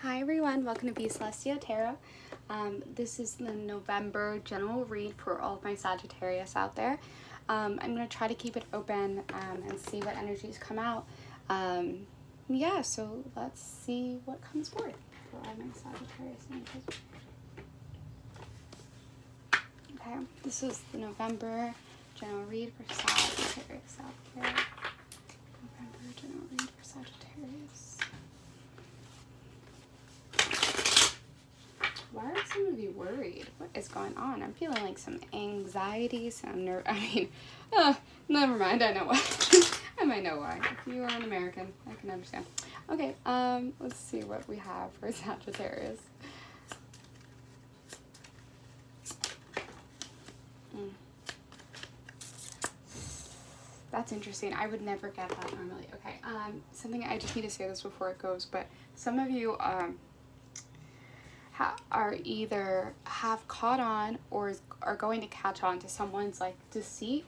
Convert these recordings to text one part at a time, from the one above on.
Hi everyone, welcome to Be Celestia Tarot. This is the November general read for all of my Sagittarius out there. I'm going to try to keep it open and see what energies come out. Yeah, so let's see what comes forward for all my Sagittarius energies. Okay, this is the November general read for Sagittarius out there. November general read for Sagittarius. Why are some of you worried? What is going on? I'm feeling like some anxiety, some never mind, I know why. I might know why. If you are an American, I can understand. Okay, let's see what we have for Sagittarius. That's interesting. I would never get that normally. Okay, something I just need to say this before it goes, but some of you, are either have caught on or are going to catch on to someone's like deceit.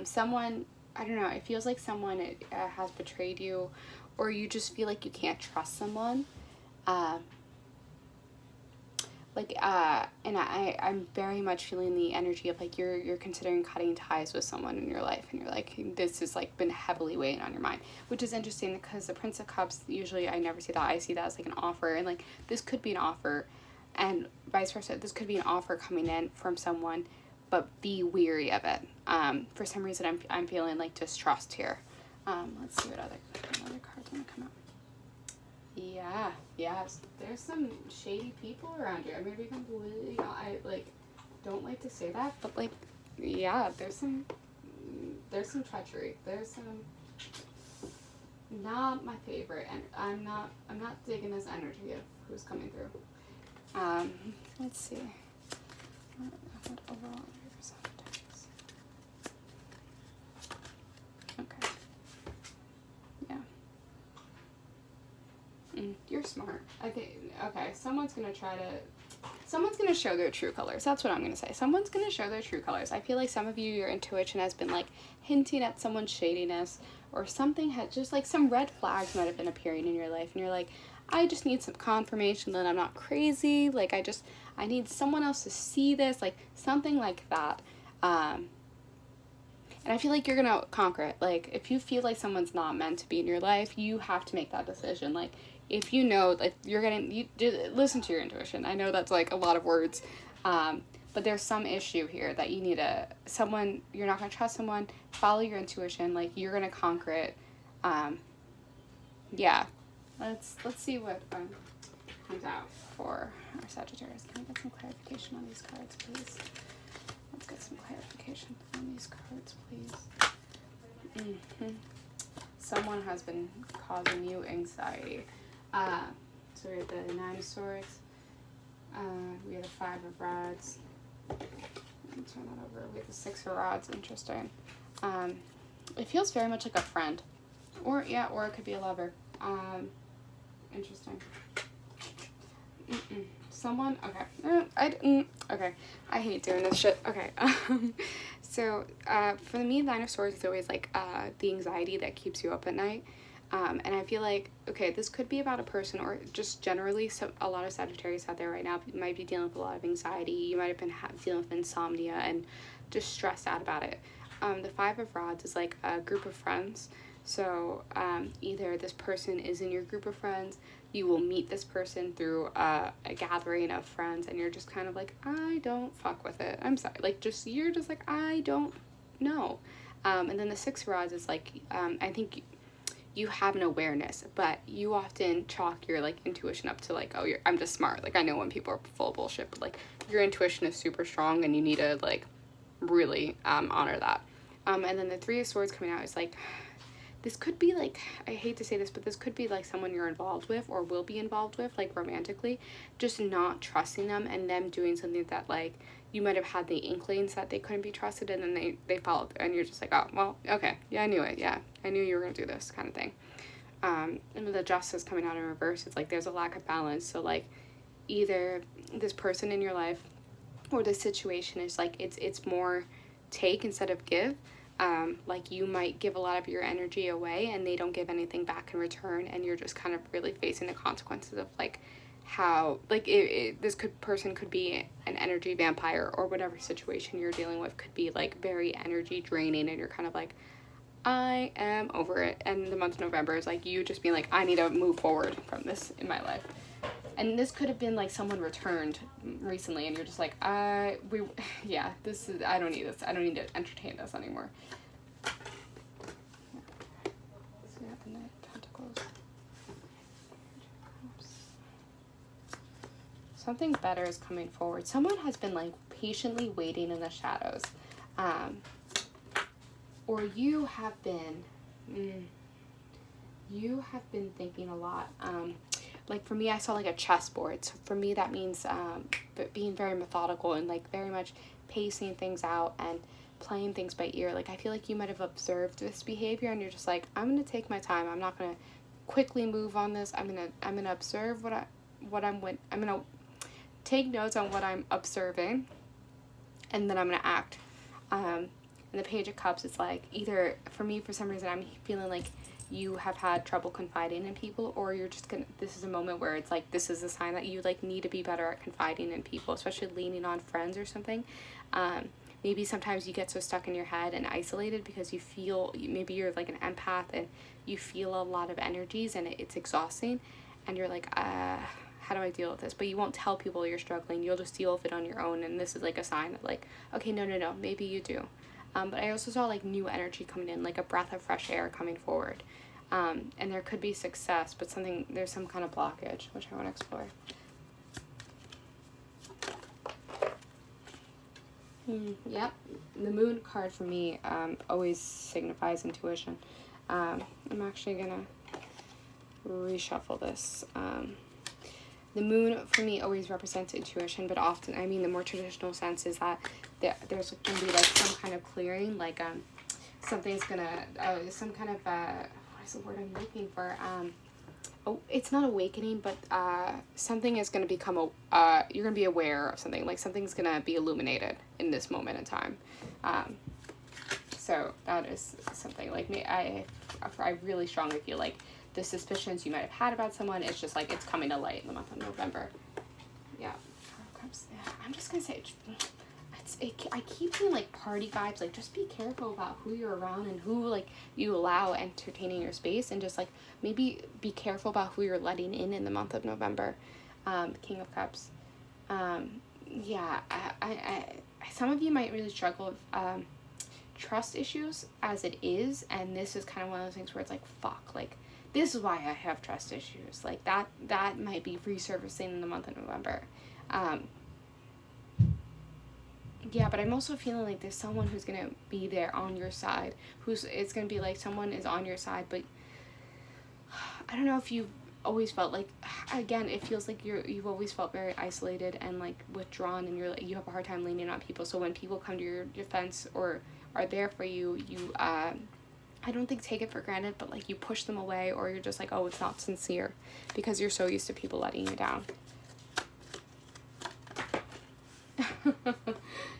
Someone, I don't know, it feels like someone has betrayed you, or you just feel like you can't trust someone. And I'm very much feeling the energy of like you're considering cutting ties with someone in your life, and you're like, this has like been heavily weighing on your mind, which is interesting because the Prince of Cups, usually I never see that. I see that as like an offer, and like this could be an offer, and vice versa. This could be an offer coming in from someone, but be weary of it. For some reason, I'm feeling like distrust here. Let's see what other cards want to come out. Yeah, yes. There's some shady people around here. I'm gonna be completely. I like don't like to say that, but like, yeah, there's some treachery. There's some not my favorite, and I'm not digging this energy of who's coming through. Let's see. What overall okay. Yeah. You're smart. Okay. Someone's gonna show their true colors. That's what I'm gonna say. Someone's gonna show their true colors. I feel like some of you, your intuition has been like hinting at someone's shadiness, or something had just like some red flags might have been appearing in your life, and you're like, I just need some confirmation that I'm not crazy. Like I need someone else to see this, like something like that. And I feel like you're gonna conquer it. Like if you feel like someone's not meant to be in your life, you have to make that decision. Like if you know, like you listen to your intuition. I know that's like a lot of words, but there's some issue here that you need you're not gonna trust someone. Follow your intuition. Like you're gonna conquer it. Yeah. Let's see what comes out for our Sagittarius. Can we get some clarification on these cards, please? Let's get some clarification on these cards, please. Someone has been causing you anxiety. So we have the Nine of Swords. We have the Five of Rods. Let me turn that over. We have the Six of Rods. Interesting. It feels very much like a friend, or it could be a lover. Interesting. Someone, okay. Okay. I hate doing this shit. Okay. So, for me, Nine of Swords is always like, the anxiety that keeps you up at night. And I feel like, okay, this could be about a person, or just generally a lot of Sagittarius out there right now might be dealing with a lot of anxiety. You might have been dealing with insomnia and just stressed out about it. The Five of Rods is like a group of friends. So either this person is in your group of friends, you will meet this person through a gathering of friends, and you're just kind of like, I don't fuck with it. I'm sorry. Like you're just like, I don't know. And then the Six of Rods is like, I think you have an awareness, but you often chalk your like intuition up to like, oh, I'm just smart. Like I know when people are full of bullshit, but like your intuition is super strong, and you need to like really honor that. And then the Three of Swords coming out is like, this could be like, I hate to say this, but this could be like someone you're involved with or will be involved with, like romantically, just not trusting them, and them doing something that like you might have had the inklings that they couldn't be trusted, and then they followed through, and you're just like, oh, well, okay, yeah, I knew it, yeah, I knew you were gonna do this kind of thing. And with the Justice coming out in reverse, it's like there's a lack of balance. So like either this person in your life or this situation is like it's more take instead of give. Like you might give a lot of your energy away and they don't give anything back in return, and you're just kind of really facing the consequences of like how, like, person could be an energy vampire, or whatever situation you're dealing with could be, like, very energy draining, and you're kind of like, I am over it. And the month of November is, like, you just being like, I need to move forward from this in my life. And this could have been, like, someone returned recently, and you're just like, I don't need this. I don't need to entertain this anymore. So we have the Knight of Pentacles. Something better is coming forward. Someone has been, like, patiently waiting in the shadows. Or you have been thinking a lot. Like, for me, I saw, like, a chessboard. So for me, that means being very methodical and, like, very much pacing things out and playing things by ear. Like, I feel like you might have observed this behavior, and you're just like, I'm gonna take my time. I'm not gonna quickly move on this. I'm gonna observe I'm gonna take notes on what I'm observing, and then I'm gonna act. And the Page of Cups, it's like, either, for me, for some reason, I'm feeling like you have had trouble confiding in people, or you're just gonna, this is a moment where it's like, this is a sign that you, like, need to be better at confiding in people, especially leaning on friends or something. Maybe sometimes you get so stuck in your head and isolated because you feel, maybe you're like an empath and you feel a lot of energies, and it's exhausting, and you're like, how do I deal with this? But you won't tell people you're struggling. You'll just deal with it on your own, and this is, like, a sign that, like, okay, no, maybe you do. But I also saw, like, new energy coming in, like a breath of fresh air coming forward. And there could be success, but there's some kind of blockage, which I want to explore. Yep. The Moon card for me always signifies intuition. I'm actually going to reshuffle this. The Moon for me always represents intuition, but often, I mean, the more traditional sense is that there's going to be, like, some kind of clearing, like, something's going to, some kind of, what is the word I'm looking for? It's not awakening, but something is going to become, you're going to be aware of something, like, something's going to be illuminated in this moment in time. So that is something, like, me, I really strongly feel like the suspicions you might have had about someone, it's just, like, it's coming to light in the month of November. Yeah. I'm just going to say, I keep feeling, like, party vibes, like, just be careful about who you're around and who, like, you allow entertaining your space, and just, like, maybe be careful about who you're letting in the month of November. King of Cups. Yeah, some of you might really struggle with trust issues as it is, and this is kind of one of those things where it's like, fuck, like, this is why I have trust issues. Like, that might be resurfacing in the month of November. Yeah, but I'm also feeling like there's someone who's going to be there on your side. It's going to be like someone is on your side, but I don't know if you've always felt like, again, it feels like you've always felt very isolated and, like, withdrawn, and you have a hard time leaning on people. So when people come to your defense or are there for you, I don't think take it for granted, but, like, you push them away, or you're just like, oh, it's not sincere, because you're so used to people letting you down.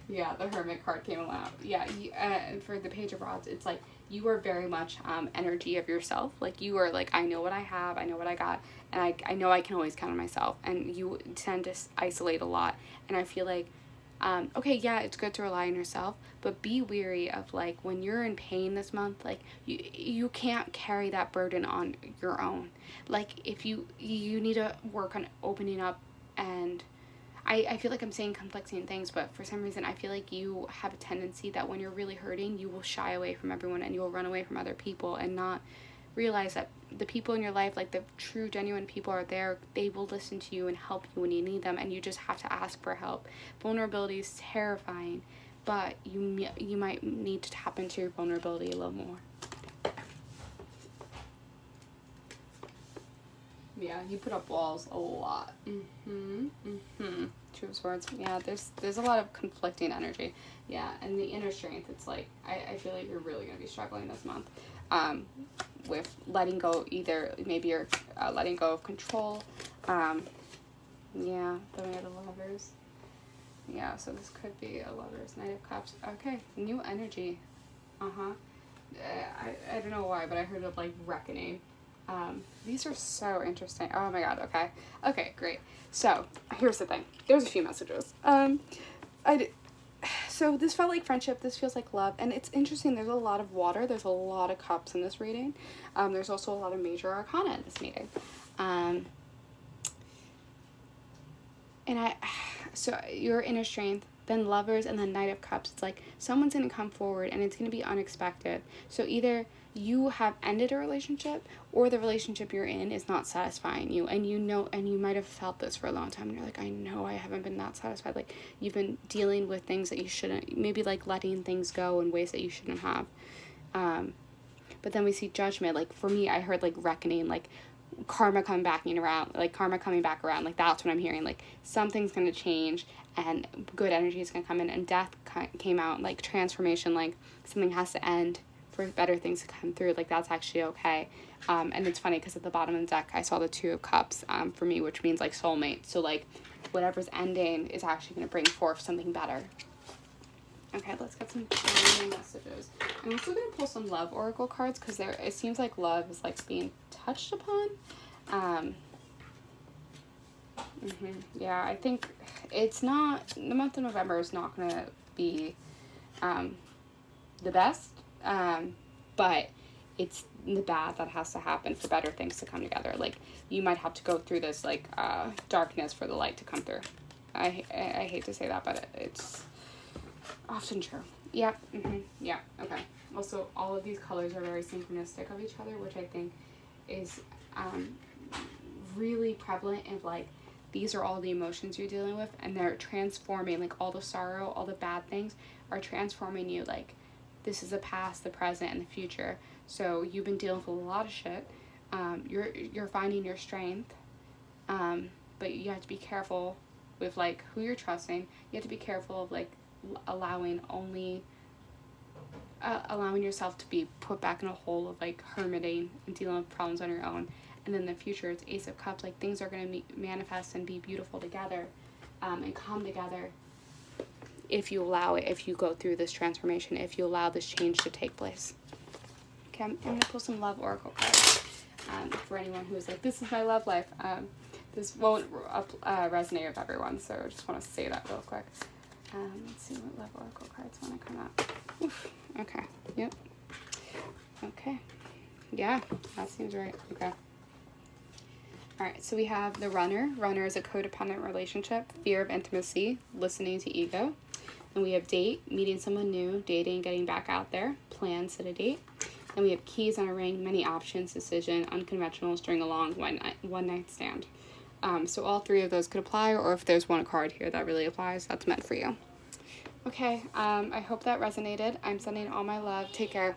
Yeah, the Hermit card came out. Yeah, for the Page of Rods, it's like you are very much energy of yourself. Like, you are like, I know what I have, I know what I got, and I know I can always count on myself. And you tend to isolate a lot. And I feel like, okay, yeah, it's good to rely on yourself, but be weary of, like, when you're in pain this month, like, you can't carry that burden on your own. Like, if you need to work on opening up, and I feel like I'm saying conflicting things, but for some reason I feel like you have a tendency that when you're really hurting, you will shy away from everyone, and you will run away from other people, and not realize that the people in your life, like the true, genuine people, are there. They will listen to you and help you when you need them, and you just have to ask for help. Vulnerability is terrifying, but you might need to tap into your vulnerability a little more. Yeah, you put up walls a lot. Two of Swords. Yeah, there's a lot of conflicting energy. Yeah, and the inner strength, it's like, I feel like you're really going to be struggling this month with letting go. Either maybe you're letting go of control. Yeah, then we have the Lovers. Yeah, so this could be a Lovers. Knight of Cups. Okay, new energy. I don't know why, but I heard of, like, reckoning. These are so interesting. Oh my god, okay. Okay, great. So, here's the thing. There's a few messages. So this felt like friendship, this feels like love, and it's interesting, there's a lot of water, there's a lot of cups in this reading. There's also a lot of major arcana in this meeting. So your inner strength, then lovers, and then Knight of Cups. It's like someone's going to come forward and it's going to be unexpected. So either you have ended a relationship or the relationship you're in is not satisfying you, and you know, and you might have felt this for a long time, and you're like, I know I haven't been that satisfied. Like, you've been dealing with things that you shouldn't, maybe like letting things go in ways that you shouldn't have. But then we see Judgment. Like, for me, I heard like reckoning, like karma coming back around, like that's what I'm hearing. Like, something's gonna change and good energy is gonna come in, and Death came out, like transformation, like something has to end for better things to come through. Like, that's actually okay. And it's funny because at the bottom of the deck I saw the Two of Cups for me, which means like soulmate. So like whatever's ending is actually gonna bring forth something better. Okay, let's get some messages. I'm also going to pull some love oracle cards because it seems like love is like being touched upon. Yeah, I think it's not, the month of November is not going to be the best, but it's the bad that has to happen for better things to come together. Like, you might have to go through this like darkness for the light to come through. I hate to say that, but it's often true. Yep. Yeah. Okay. Also, all of these colors are very synchronistic of each other, which I think is really prevalent of like, these are all the emotions you're dealing with, and they're transforming, like all the sorrow, all the bad things are transforming you. Like, this is the past, the present, and the future. So you've been dealing with a lot of shit. You're finding your strength, but you have to be careful with like who you're trusting. You have to be careful of like allowing yourself to be put back in a hole of like hermiting and dealing with problems on your own. And then in the future, it's Ace of Cups. Like, things are going to manifest and be beautiful together, and come together if you allow it, if you go through this transformation, if you allow this change to take place. Okay, I'm going to pull some love oracle cards for anyone who's like, this is my love life. This won't resonate with everyone, so I just want to say that real quick. Let's see what love oracle cards want to come up. Oof. Okay. Yep. Okay. Yeah, that seems right. Okay. Alright, so we have the Runner. Runner is a codependent relationship, fear of intimacy, listening to ego. And we have Date, meeting someone new, dating, getting back out there, plan, set a date. And we have Keys on a ring, many options, decision, unconventional, string along, one night stand. So all three of those could apply, or if there's one card here that really applies, that's meant for you. Okay, I hope that resonated. I'm sending all my love. Take care.